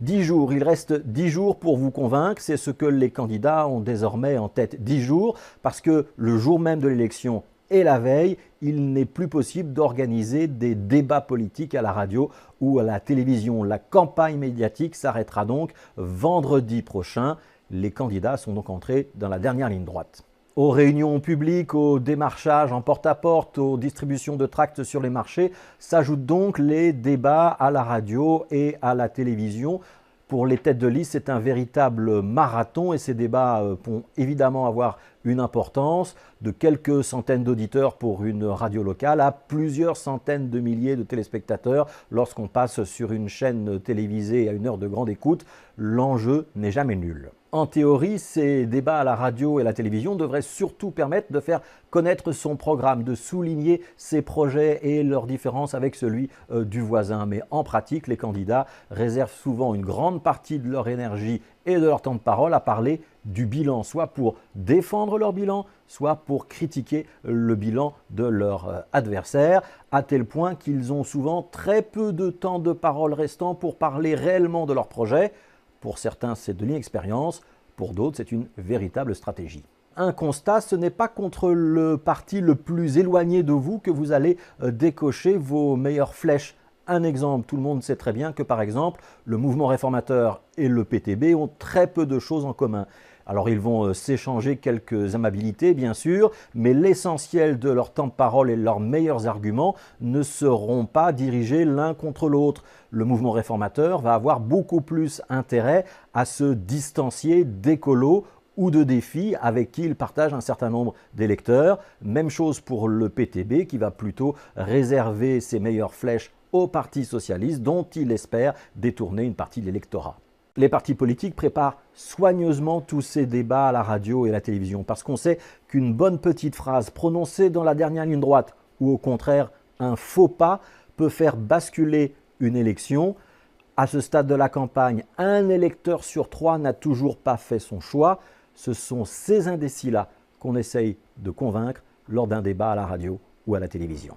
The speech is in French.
10 jours, il reste 10 jours pour vous convaincre, c'est ce que les candidats ont désormais en tête. 10 jours, parce que le jour même de l'élection et la veille, il n'est plus possible d'organiser des débats politiques à la radio ou à la télévision. La campagne médiatique s'arrêtera donc vendredi prochain. Les candidats sont donc entrés dans la dernière ligne droite. Aux réunions publiques, au démarchage en porte-à-porte, aux distributions de tracts sur les marchés, s'ajoutent donc les débats à la radio et à la télévision. Pour les têtes de liste, c'est un véritable marathon et ces débats vont évidemment avoir une importance de quelques centaines d'auditeurs pour une radio locale à plusieurs centaines de milliers de téléspectateurs lorsqu'on passe sur une chaîne télévisée à une heure de grande écoute. L'enjeu n'est jamais nul. En théorie, ces débats à la radio et à la télévision devraient surtout permettre de faire connaître son programme, de souligner ses projets et leurs différences avec celui du voisin. Mais en pratique, les candidats réservent souvent une grande partie de leur énergie et de leur temps de parole à parler du bilan, soit pour défendre leur bilan, soit pour critiquer le bilan de leur adversaire, à tel point qu'ils ont souvent très peu de temps de parole restant pour parler réellement de leur projet. Pour certains, c'est de l'inexpérience, pour d'autres, c'est une véritable stratégie. Un constat, ce n'est pas contre le parti le plus éloigné de vous que vous allez décocher vos meilleures flèches. Un exemple, tout le monde sait très bien que par exemple, le mouvement réformateur et le PTB ont très peu de choses en commun. Alors ils vont s'échanger quelques amabilités bien sûr, mais l'essentiel de leur temps de parole et leurs meilleurs arguments ne seront pas dirigés l'un contre l'autre. Le mouvement réformateur va avoir beaucoup plus intérêt à se distancier d'écolos ou de défis avec qui il partage un certain nombre d'électeurs. Même chose pour le PTB qui va plutôt réserver ses meilleures flèches au Parti socialiste dont il espère détourner une partie de l'électorat. Les partis politiques préparent soigneusement tous ces débats à la radio et à la télévision parce qu'on sait qu'une bonne petite phrase prononcée dans la dernière ligne droite ou au contraire un faux pas peut faire basculer une élection. À ce stade de la campagne, un électeur sur 3 n'a toujours pas fait son choix. Ce sont ces indécis-là qu'on essaye de convaincre lors d'un débat à la radio ou à la télévision.